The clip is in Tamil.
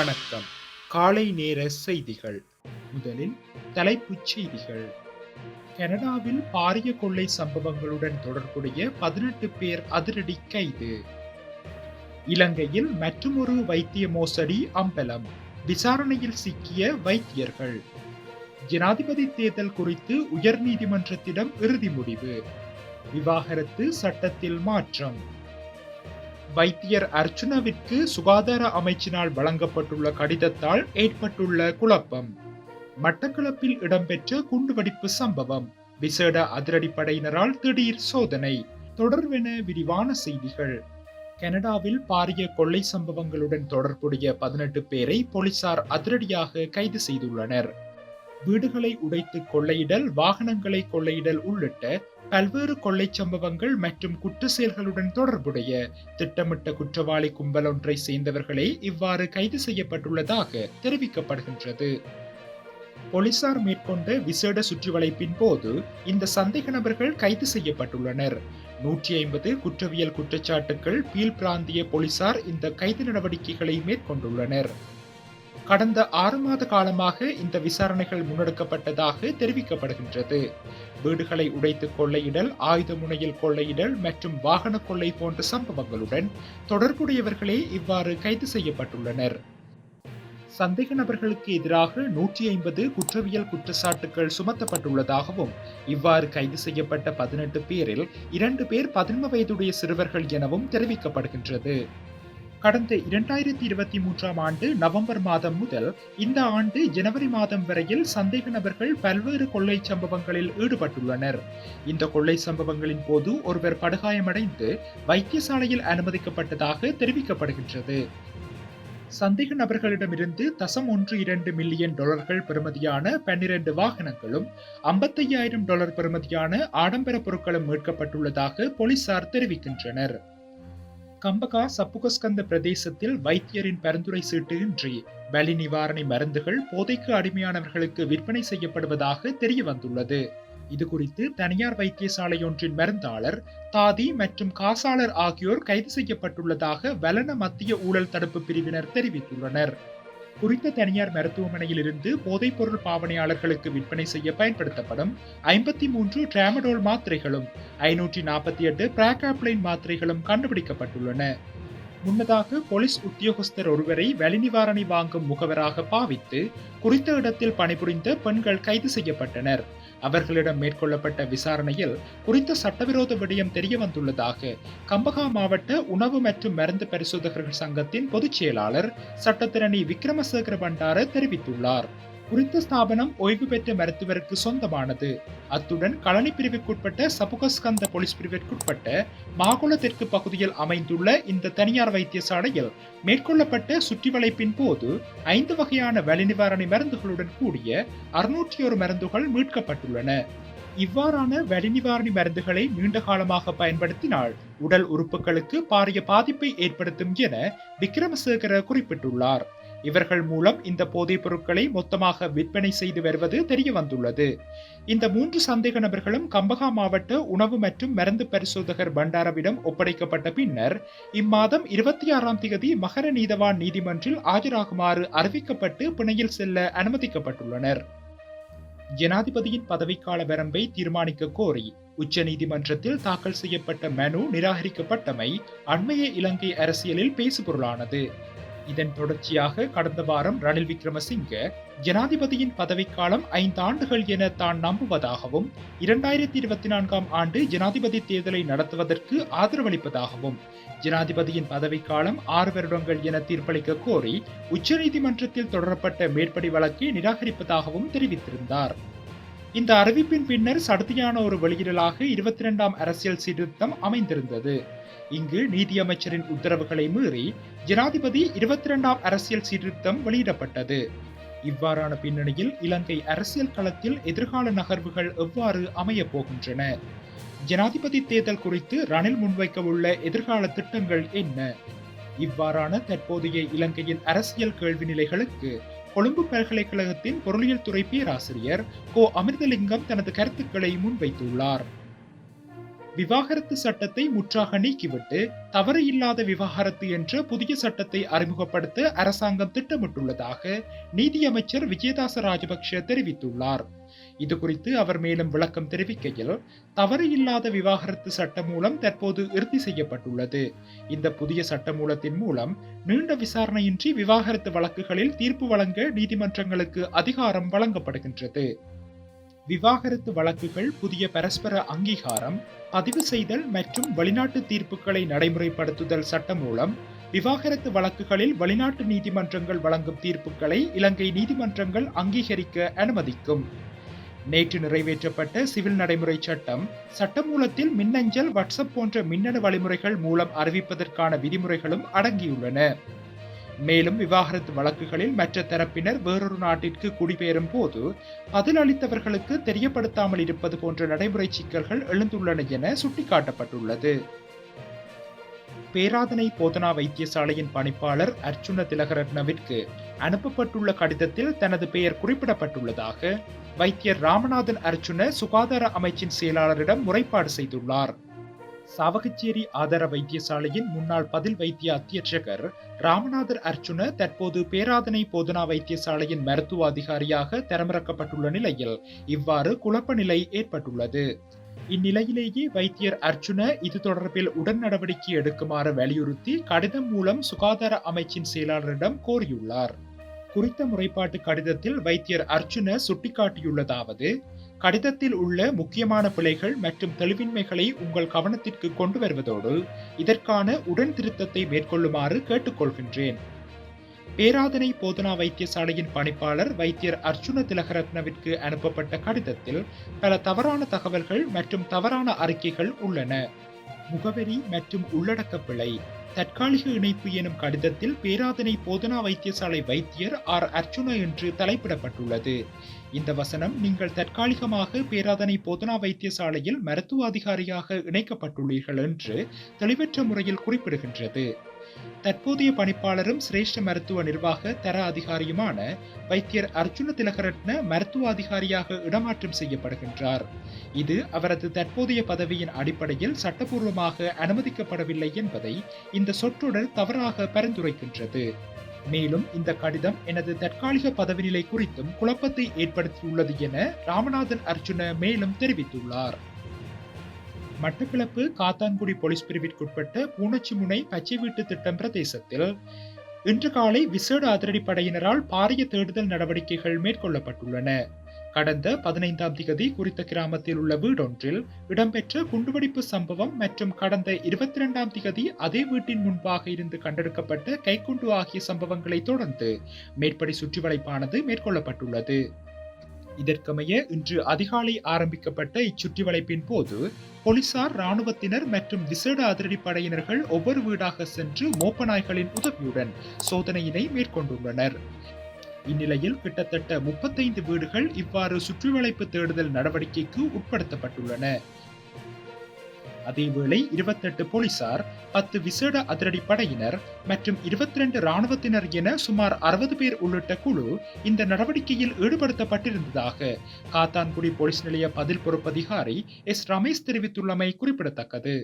வணக்கம். காலை நேர செய்திகள். முதலில் தலைப்புச் செய்திகள். கனடாவில் பாரிய கொள்ளை சம்பவங்களுடன் தொடர்புடைய 18 பேர் அதிரடி கைது. இலங்கையில் மற்றுமொரு வைத்திய மோசடி அம்பலம். விசாரணையில் சிக்கிய வைத்தியர்கள். ஜனாதிபதி தேர்தல் குறித்து உயர்நீதிமன்றத்திடம் இறுதி முடிவு. விவாகரத்து சட்டத்தில் மாற்றம். வைத்தியர் அர்ச்சுனாவிற்கு சுகாதார அமைச்சினால் வழங்கப்பட்டுள்ள கடிதத்தால் ஏற்பட்டுள்ள குழப்பம். மட்டக்களப்பில் இடம்பெற்ற குண்டுவெடிப்பு சம்பவம். விசேட அதிரடிப்படையினரால் திடீர் சோதனை. தொடர்வென விரிவான செய்திகள். கனடாவில் பாரிய கொள்ளை சம்பவங்களுடன் தொடர்புடைய 18 பேரை போலீசார் அதிரடியாக கைது செய்துள்ளனர். வீடுகளை உடைத்து கொள்ளையிடல், வாகனங்களை கொள்ளையிடல் உள்ளிட்ட பல்வேறு கொள்ளை சம்பவங்கள் மற்றும் குற்ற செயல்களுடன் தொடர்புடைய திட்டமிட்ட குற்றவாளி கும்பல் ஒன்றை சேர்ந்தவர்களே இவ்வாறு கைது செய்யப்பட்டுள்ளதாக தெரிவிக்கப்படுகின்றது. போலீசார் மேற்கொண்ட விசேட சுற்றிவளைப்பின் போது இந்த சந்தேக நபர்கள் கைது செய்யப்பட்டுள்ளனர். 150 குற்றவியல் குற்றச்சாட்டுகள் பீல் பிராந்திய போலீசார் இந்த கைது நடவடிக்கைகளை மேற்கொண்டுள்ளனர். கடந்த 6 மாத காலமாக இந்த விசாரணைகள் முன்னெடுக்கப்பட்டதாக தெரிவிக்கப்படுகின்றது. வீடுகளை உடைத்து கொள்ளையிடல், ஆயுத முனையில் கொள்ளையிடல் மற்றும் வாகன கொள்ளை போன்ற சம்பவங்களுடன் தொடர்புடையவர்களே இவ்வாறு கைது செய்யப்பட்டுள்ளனர். சந்தேக நபர்களுக்கு எதிராக 150 குற்றவியல் குற்றச்சாட்டுகள் சுமத்தப்பட்டுள்ளதாகவும் இவ்வாறு கைது செய்யப்பட்ட 18 பேரில் 2 பேர் 11 வயதுடைய சிறுவர்கள் எனவும் தெரிவிக்கப்படுகின்றது. கடந்த 2023 ஆண்டு நவம்பர் மாதம் முதல் இந்த ஆண்டு ஜனவரி மாதம் வரையில் சந்தேக நபர்கள் பல்வேறு கொள்ளை சம்பவங்களில் ஈடுபட்டுள்ளனர். இந்த கொள்ளை சம்பவங்களின் போது ஒருவர் படுகாயமடைந்து வைத்தியசாலையில் அனுமதிக்கப்பட்டதாக தெரிவிக்கப்படுகின்றது. சந்தேக நபர்களிடமிருந்து $1.12 மில்லியன் பெறுமதியான 12 வாகனங்களும் $55,000 பெறுமதியான ஆடம்பர பொருட்களும் மீட்கப்பட்டுள்ளதாக போலீசார் தெரிவிக்கின்றனர். கம்பகா சப்புகஸ்கந்த பிரதேசத்தில் வைத்தியரின் பரிந்துரை சீட்டு இன்றி வலி நிவாரணி மருந்துகள் போதைக்கு அடிமையானவர்களுக்கு விற்பனை செய்யப்படுவதாக தெரிய வந்துள்ளது. இதுகுறித்து தனியார் வைத்தியசாலை ஒன்றின் மருந்தாளர், தாதி மற்றும் காசாளர் ஆகியோர் கைது செய்யப்பட்டுள்ளதாக வலன மத்திய ஊழல் தடுப்பு பிரிவினர் தெரிவித்துள்ளனர். குறித்த தனியார் மருத்துவமனையில் இருந்து போதைப் பொருள் பாவனையாளர்களுக்கு விற்பனை செய்ய பயன்படுத்தப்படும் 53 டிராமடோல் மாத்திரைகளும் 548 பிராகாப்ளைன் மாத்திரைகளும் கண்டுபிடிக்கப்பட்டுள்ளன. முன்னதாக போலீஸ் உத்தியோகஸ்தர் ஒருவரை வலி நிவாரணி வாங்கும் முகவராக பாவித்து குறித்த இடத்தில் பணிபுரிந்த பெண்கள் கைது செய்யப்பட்டனர். அவர்களிடம் மேற்கொள்ளப்பட்ட விசாரணையில் குறித்த சட்டவிரோத விடயம் தெரிய வந்துள்ளதாக கம்பகா மாவட்ட உணவு மற்றும் மருந்து பரிசோதகர்கள் சங்கத்தின் பொதுச் செயலாளர் சட்டத்திரணி விக்ரமசேகர பண்டார தெரிவித்துள்ளார். குறித்த ஸ்தாபனம் ஓய்வு பெற்ற மருத்துவருக்கு சொந்தமானது. அத்துடன் களனி பிரிவுக்குட்பட்ட சப்புகஸ்கந்த போலீஸ் பிரிவிற்குட்பட்ட மாகுள தெற்கு பகுதியில் அமைந்துள்ள இந்த தனியார் வைத்தியசாலையில் மேற்கொள்ளப்பட்ட சுற்றிவளைப்பின் போது 5 வகையான வலி நிவாரணி மருந்துகளுடன் கூடிய 601 மருந்துகள் மீட்கப்பட்டுள்ளன. இவ்வாறான வலி நிவாரணி மருந்துகளை நீண்ட காலமாக பயன்படுத்தினால் உடல் உறுப்புகளுக்கு பாரிய பாதிப்பை ஏற்படுத்தும் என விக்ரமசேகர குறிப்பிட்டுள்ளார். இவர்கள் மூலம் இந்த போதைப் பொருட்களை மொத்தமாக விற்பனை செய்து வருவது தெரிய வந்துள்ளது. இந்த 3 சந்தேக நபர்களும் கம்பகா மாவட்ட உணவு மற்றும் மருந்து பரிசோதகர் பண்டாரவிடம் ஒப்படைக்கப்பட்ட பின்னர் இம்மாதம் 26ஆம் தேதி மகர நீதவான் நீதிமன்றில் ஆஜராகுமாறு அறிவிக்கப்பட்டு பிணையில் செல்ல அனுமதிக்கப்பட்டுள்ளனர். ஜனாதிபதியின் பதவிக்கால வரம்பை தீர்மானிக்க கோரி உச்ச நீதிமன்றத்தில் தாக்கல் செய்யப்பட்ட மனு நிராகரிக்கப்பட்டமை அண்மைய இலங்கை அரசியலில் பேசுபொருளானது. இதன் தொடர்ச்சியாக கடந்த வாரம் ரணில் விக்ரமசிங்க ஜனாதிபதியின் பதவிக்காலம் 5 ஆண்டுகள் என தான் நம்புவதாகவும் 2024ஆம் ஆண்டு ஜனாதிபதி தேர்தலை நடத்துவதற்கு ஆதரவளிப்பதாகவும் ஜனாதிபதியின் பதவிக்காலம் 6 வருடங்கள் என தீர்ப்பளிக்க கோரி உச்சநீதிமன்றத்தில் தொடரப்பட்ட மேற்படி வழக்கை நிராகரிப்பதாகவும் தெரிவித்திருந்தார். இந்த அறிவிப்பின் பின்னர் சடுதியான ஒரு வெளியிடலாக 22ஆம் அரசியல் சீர்திருத்தம் அமைந்திருந்தது. இங்கு நீதியமைச்சரின் உத்தரவுகளை மீறி ஜனாதிபதி 22ஆம் அரசியல் சீர்திருத்தம் வெளியிடப்பட்டது. இவ்வாறான பின்னணியில் இலங்கை அரசியல் களத்தில் எதிர்கால நகர்வுகள் எவ்வாறு அமையப் போகின்றன? ஜனாதிபதி தேர்தல் குறித்து ரணில் முன்வைக்க உள்ள எதிர்கால திட்டங்கள் என்ன? இவ்வாறான தற்போதைய இலங்கையின் அரசியல் கேள்வி நிலைகளுக்கு கொழும்பு பல்கலைக்கழகத்தின் பொருளியல் துறை பேராசிரியர் கோ அமிர்தலிங்கம் தனது கருத்துக்களை முன்வைத்துள்ளார். விவாகரத்து சட்டத்தை முற்றாக நீக்கிவிட்டு தவறு இல்லாத விவாகரத்து என்ற புதிய சட்டத்தை அறிமுகப்படுத்த அரசாங்கம் திட்டமிட்டுள்ளதாக நீதியமைச்சர் விஜயதாச ராஜபக்ஷ தெரிவித்துள்ளார். இதுகுறித்து அவர் மேலும் விளக்கம் தெரிவிக்கையில், தவறு இல்லாத விவாகரத்து சட்ட மூலம் தற்போது இறுதி செய்யப்பட்டுள்ளது. இந்த புதிய சட்ட மூலத்தின் மூலம் நீண்ட விசாரணையின்றி விவாகரத்து வழக்குகளில் தீர்ப்பு வழங்க நீதிமன்றங்களுக்கு அதிகாரம் வழங்கப்படுகின்றது. விவாகரத்து வழக்குகள் புதிய பரஸ்பர அங்கீகாரம், பதிவு செய்தல் மற்றும் வெளிநாட்டு தீர்ப்புகளை நடைமுறைப்படுத்துதல் சட்டம் மூலம் விவாகரத்து வழக்குகளில் வெளிநாட்டு நீதிமன்றங்கள் வழங்கும் தீர்ப்புகளை இலங்கை நீதிமன்றங்கள் அங்கீகரிக்க அனுமதிக்கும். நேற்று நிறைவேற்றப்பட்ட சிவில் நடைமுறை சட்டம் சட்டமூலத்தில் மின்னஞ்சல், வாட்ஸ்அப் போன்ற மின்னணு வழிமுறைகள் மூலம் அறிவிப்பதற்கான விதிமுறைகளும் அடங்கியுள்ளன. மேலும் விவாகரத்து வழக்குகளில் மற்ற தரப்பினர் வேறொரு நாட்டிற்கு குடிபெயரும் போது பதிலளித்தவர்களுக்கு தெரியப்படுத்தாமல் இருப்பது போன்ற நடைமுறை சிக்கல்கள் எழுந்துள்ளன என சுட்டிக்காட்டப்பட்டுள்ளது. பேராதனை போதனா வைத்தியசாலையின் பணிப்பாளர் அர்ச்சுன திலகரட்னவிற்கு அனுப்பப்பட்டுள்ள கடிதத்தில் தனது பெயர் குறிப்பிடப்பட்டுள்ளதாக வைத்தியர் ராமநாதன் அர்ச்சுன சுகாதார அமைச்சின் செயலாளரிடம் முறைப்பாடு செய்துள்ளார். சாவகச்சேரி ஆதார வைத்தியசாலையின் முன்னாள் பதில் வைத்திய அத்தியட்சகர் ராமநாதர் அர்ச்சுன தற்போது பேராதனை போதனா வைத்தியசாலையின் மருத்துவ அதிகாரியாக தரமிறக்கப்பட்டுள்ள நிலையில் இவ்வாறு குழப்ப நிலை ஏற்பட்டுள்ளது. இந்நிலையிலேயே வைத்தியர் அர்ச்சுன இது தொடர்பில் உடன் நடவடிக்கை எடுக்குமாறு வலியுறுத்தி கடிதம் மூலம் சுகாதார அமைச்சின் செயலாளரிடம் கோரியுள்ளார். குறித்த முறைப்பாட்டு கடிதத்தில் வைத்தியர் அர்ச்சுன சுட்டிக்காட்டியுள்ளதாவது, கடிதத்தில் உள்ள முக்கியமான பிழைகள் மற்றும் தெளிவின்மைகளை உங்கள் கவனத்திற்கு கொண்டு வருவதோடு இதற்கான உடன் திருத்தத்தை மேற்கொள்ளுமாறு கேட்டுக்கொள்கின்றேன். பேராதனை போதனா வைத்தியசாலையின் பணிப்பாளர் வைத்தியர் அர்ச்சுன திலகரத்னவிற்கு அனுப்பப்பட்ட கடிதத்தில் பல தவறான தகவல்கள் மற்றும் தவறான அறிக்கைகள் உள்ளன. முகவரி மற்றும் உள்ளடக்க பிழை. தற்காலிக இணைப்பு எனும் கடிதத்தில் பேராதனை போதனா வைத்தியசாலை வைத்தியர் ஆர் அர்ச்சுன என்று தலைப்பிடப்பட்டுள்ளது. இந்த வசனம் நீங்கள் தற்காலிகமாக பேராதனை போதனா வைத்தியசாலையில் மருத்துவ அதிகாரியாக இணைக்கப்பட்டுள்ளீர்கள் என்று தெளிவற்ற முறையில் குறிப்பிடுகின்றது. தற்போதைய பணிப்பாளரும் சிரேஷ்ட மருத்துவ நிர்வாக தர அதிகாரியுமான வைத்தியர் அர்ச்சுன திலகரட்ன மருத்துவ அதிகாரியாக இடமாற்றம் செய்யப்படுகின்றார். இது அவரது தற்போதைய பதவியின் அடிப்படையில் சட்டபூர்வமாக அனுமதிக்கப்படவில்லை என்பதை இந்த சொற்றொடர் தவறாக பரிந்துரைக்கின்றது. மேலும் இந்த கடிதம் எனது தற்காலிக பதவி நிலை குறித்தும் குழப்பத்தை ஏற்படுத்தியுள்ளது என ராமநாதன் அர்ச்சுன மேலும் தெரிவித்துள்ளார். மட்டக்களப்பு காத்தான்குடி போலீஸ் பிரிவிற்குட்பட்ட பூனச்சிமுனை பச்சை வீட்டு திட்டம் பிரதேசத்தில் இன்று காலை விசேட அதிரடிப்படையினரால் பாரிய தேடுதல் நடவடிக்கைகள் மேற்கொள்ளப்பட்டுள்ளன. கடந்த 15ஆம் திகதி குறித்த கிராமத்தில் உள்ள வீடொன்றில் இடம்பெற்ற குண்டுவெடிப்பு சம்பவம் மற்றும் கடந்த 22ஆம் திகதி அதே வீட்டின் முன்பாக இருந்து கண்டெடுக்கப்பட்ட கைக்குண்டு ஆகிய சம்பவங்களை தொடர்ந்து மேற்படி சுற்றிவளைப்பானது மேற்கொள்ளப்பட்டுள்ளது. இதற்கமைய இன்று அதிகாலை ஆரம்பிக்கப்பட்ட இச்சுற்றிவளைப்பின் போது போலீசார், ராணுவத்தினர் மற்றும் விசேட அதிரடிப்படையினர்கள் ஒவ்வொரு வீடாக சென்று மோப்ப நாய்களின் உதவியுடன் சோதனையினை மேற்கொண்டுள்ளனர். இந்நிலையில் கிட்டத்தட்ட 35 வீடுகள் இவ்வாறு சுற்றிவளைப்பு தேடுதல் நடவடிக்கைக்கு உட்படுத்தப்பட்டுள்ளன. அதேவேளை 28 போலீசார், 10 விசேட அதிரடிப்படையினர் மற்றும் 22 ராணுவத்தினர் என சுமார் 60 பேர் உள்ளிட்ட குழு இந்த நடவடிக்கையில் ஈடுபடுத்தப்பட்டிருந்ததாக காத்தான்குடி போலீஸ் நிலைய பதில் பொறுப்பதிகாரி எஸ் ரமேஷ் தெரிவித்துள்ளமை குறிப்பிடத்தக்கது.